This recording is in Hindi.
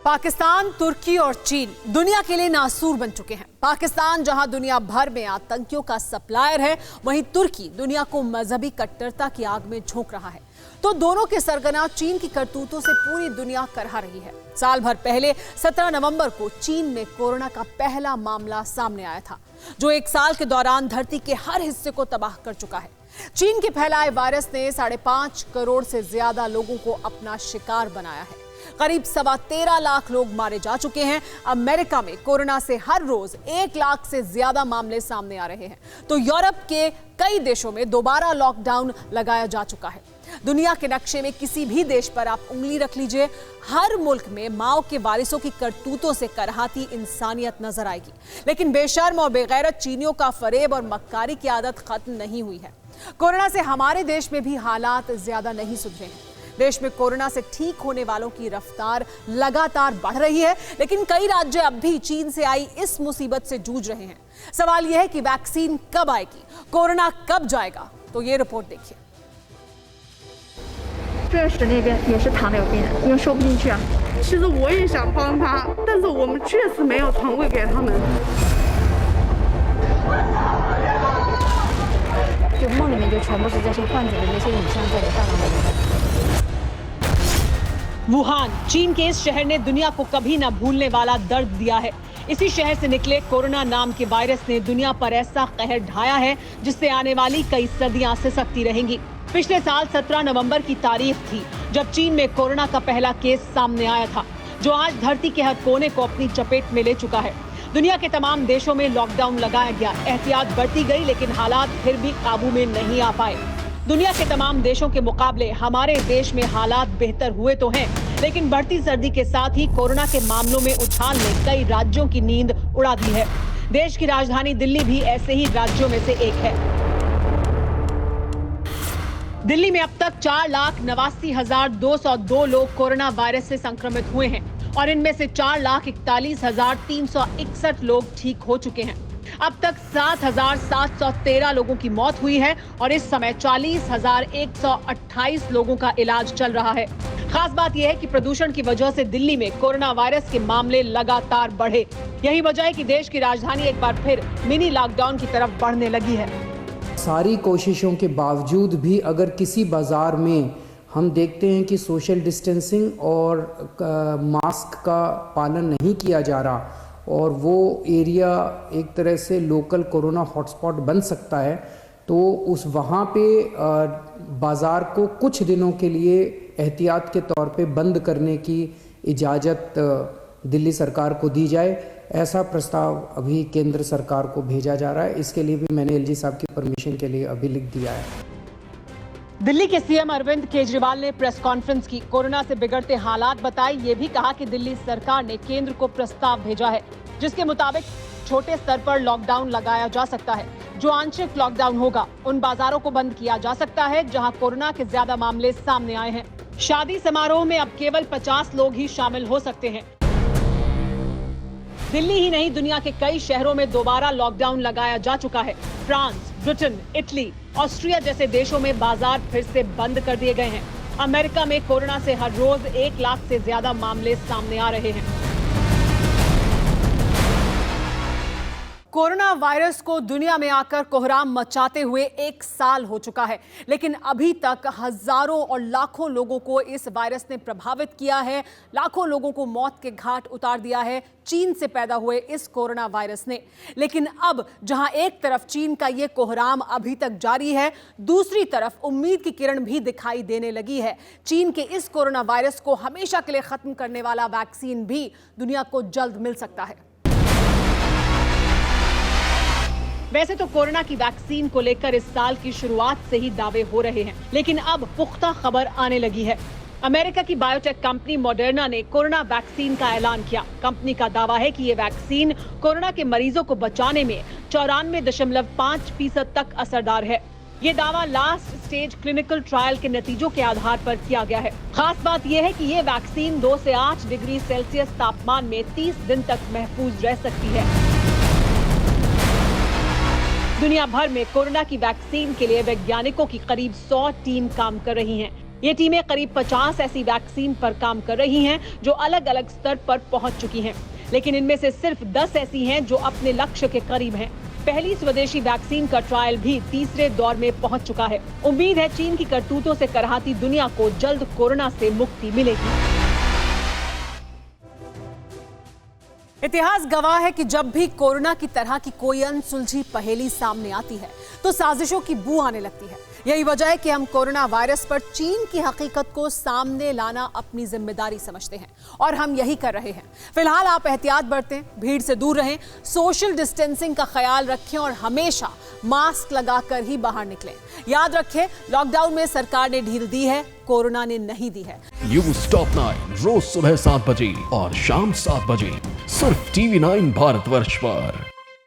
पाकिस्तान, तुर्की और चीन दुनिया के लिए नासूर बन चुके हैं। पाकिस्तान जहां दुनिया भर में आतंकियों का सप्लायर है, वहीं तुर्की दुनिया को मजहबी कट्टरता की आग में झोंक रहा है। तो दोनों के सरगना चीन की करतूतों से पूरी दुनिया करहा रही है। साल भर पहले 17 नवंबर को चीन में कोरोना का पहला मामला सामने आया था, जो एक साल के दौरान धरती के हर हिस्से को तबाह कर चुका है। चीन के फैलाए वायरस ने 5.5 करोड़ से ज्यादा लोगों को अपना शिकार बनाया है। करीब 13.25 लाख लोग मारे जा चुके हैं। अमेरिका में कोरोना से हर रोज 1 लाख से ज्यादा मामले सामने आ रहे हैं। तो यूरोप के कई देशों में दोबारा लॉकडाउन लगाया जा चुका है। दुनिया के नक्शे में किसी भी देश पर आप उंगली रख लीजिए, हर मुल्क में माओ के वारिसों की करतूतों से करहाती इंसानियत नजर आएगी। लेकिन बेशर्म और बेगैरत चीनियों का फरेब और मक्कारी की आदत खत्म नहीं हुई है। कोरोना से हमारे देश में भी हालात ज्यादा नहीं सुधरे हैं। देश में कोरोना से ठीक होने वालों की रफ्तार लगातार बढ़ रही है, लेकिन कई राज्य अब भी चीन से आई इस मुसीबत से जूझ रहे हैं। सवाल यह है कि वैक्सीन कब आएगी, कोरोना कब जाएगा? तो ये रिपोर्ट देखिए। 这时那边也是糖尿病人，因为收不进去啊。其实我也想帮他，但是我们确实没有床位给他们。就梦里面就全部是这些患者的那些影像在你大脑里面。 वुहान, चीन के इस शहर ने दुनिया को कभी न भूलने वाला दर्द दिया है। इसी शहर से निकले कोरोना नाम के वायरस ने दुनिया पर ऐसा कहर ढाया है, जिससे आने वाली कई सदियां सिसकती रहेंगी। पिछले साल 17 नवंबर की तारीख थी जब चीन में कोरोना का पहला केस सामने आया था, जो आज धरती के हर कोने को अपनी चपेट में ले चुका है। दुनिया के तमाम देशों में लॉकडाउन लगाया गया, एहतियात बरती गई, लेकिन हालात फिर भी काबू में नहीं आ पाए। दुनिया के तमाम देशों के मुकाबले हमारे देश में हालात बेहतर हुए तो हैं, लेकिन बढ़ती सर्दी के साथ ही कोरोना के मामलों में उछाल ने कई राज्यों की नींद उड़ा दी है। देश की राजधानी दिल्ली भी ऐसे ही राज्यों में से एक है। दिल्ली में अब तक 4,89,202 लोग कोरोना वायरस से संक्रमित हुए हैं और इनमें से 4,41,361 लोग ठीक हो चुके हैं। अब तक 7,713 लोगों की मौत हुई है और इस समय 40,128 लोगों का इलाज चल रहा है। खास बात यह है कि प्रदूषण की वजह से दिल्ली में कोरोना वायरस के मामले लगातार बढ़े। यही वजह है कि देश की राजधानी एक बार फिर मिनी लॉकडाउन की तरफ बढ़ने लगी है। सारी कोशिशों के बावजूद भी अगर किसी बाजार में हम देखते हैं कि सोशल डिस्टेंसिंग और मास्क का पालन नहीं किया जा रहा और वो एरिया एक तरह से लोकल कोरोना हॉटस्पॉट बन सकता है, तो उस वहाँ पे बाज़ार को कुछ दिनों के लिए एहतियात के तौर पे बंद करने की इजाज़त दिल्ली सरकार को दी जाए। ऐसा प्रस्ताव अभी केंद्र सरकार को भेजा जा रहा है। इसके लिए भी मैंने एलजी साहब की परमिशन के लिए अभी लिख दिया है। दिल्ली के सीएम अरविंद केजरीवाल ने प्रेस कॉन्फ्रेंस की, कोरोना से बिगड़ते हालात बताए। ये भी कहा कि दिल्ली सरकार ने केंद्र को प्रस्ताव भेजा है, जिसके मुताबिक छोटे स्तर पर लॉकडाउन लगाया जा सकता है। जो आंशिक लॉकडाउन होगा, उन बाजारों को बंद किया जा सकता है जहां कोरोना के ज्यादा मामले सामने आए हैं। शादी समारोह में अब केवल 50 लोग ही शामिल हो सकते हैं। दिल्ली ही नहीं, दुनिया के कई शहरों में दोबारा लॉकडाउन लगाया जा चुका है। फ्रांस, ब्रिटेन, इटली, ऑस्ट्रिया जैसे देशों में बाजार फिर से बंद कर दिए गए हैं। अमेरिका में कोरोना से हर रोज 1 लाख से ज्यादा मामले सामने आ रहे हैं। कोरोना वायरस को दुनिया में आकर कोहराम मचाते हुए 1 साल हो चुका है, लेकिन अभी तक हजारों और लाखों लोगों को इस वायरस ने प्रभावित किया है। लाखों लोगों को मौत के घाट उतार दिया है चीन से पैदा हुए इस कोरोना वायरस ने। लेकिन अब जहां एक तरफ चीन का ये कोहराम अभी तक जारी है, दूसरी तरफ उम्मीद की किरण भी दिखाई देने लगी है। चीन के इस कोरोना वायरस को हमेशा के लिए खत्म करने वाला वैक्सीन भी दुनिया को जल्द मिल सकता है। वैसे तो कोरोना की वैक्सीन को लेकर इस साल की शुरुआत से ही दावे हो रहे हैं, लेकिन अब पुख्ता खबर आने लगी है। अमेरिका की बायोटेक कंपनी मॉडर्ना ने कोरोना वैक्सीन का ऐलान किया। कंपनी का दावा है कि ये वैक्सीन कोरोना के मरीजों को बचाने में 94.5% तक असरदार है। ये दावा लास्ट स्टेज क्लिनिकल ट्रायल के नतीजों के आधार पर किया गया है। खास बात यह है कि ये वैक्सीन 2 से 8 डिग्री सेल्सियस तापमान में 30 दिन तक महफूज रह सकती है। दुनिया भर में कोरोना की वैक्सीन के लिए वैज्ञानिकों की करीब 100 टीम काम कर रही हैं। ये टीमें करीब 50 ऐसी वैक्सीन पर काम कर रही हैं जो अलग अलग स्तर पर पहुंच चुकी हैं, लेकिन इनमें से सिर्फ 10 ऐसी हैं जो अपने लक्ष्य के करीब हैं। पहली स्वदेशी वैक्सीन का ट्रायल भी तीसरे दौर में पहुंच चुका है। उम्मीद है चीन की करतूतों से करहाती दुनिया को जल्द कोरोना से मुक्ति मिलेगी। इतिहास गवाह है कि जब भी कोरोना की तरह की कोई अनसुलझी पहेली सामने आती है तो साजिशों की बू आने लगती है। यही वजह है कि हम कोरोना वायरस पर चीन की हकीकत को सामने लाना अपनी जिम्मेदारी समझते हैं और हम यही कर रहे हैं। फिलहाल आप एहतियात बरतें, भीड़ से दूर रहें, सोशल डिस्टेंसिंग का ख्याल रखें और हमेशा मास्क लगाकर ही बाहर निकलें। याद रखें, लॉकडाउन में सरकार ने ढील दी है, कोरोना ने नहीं दी है। न्यूज़ टॉप 9 रोज सुबह 7 बजे और शाम 7 बजे सिर्फ TV9 भारतवर्ष पर।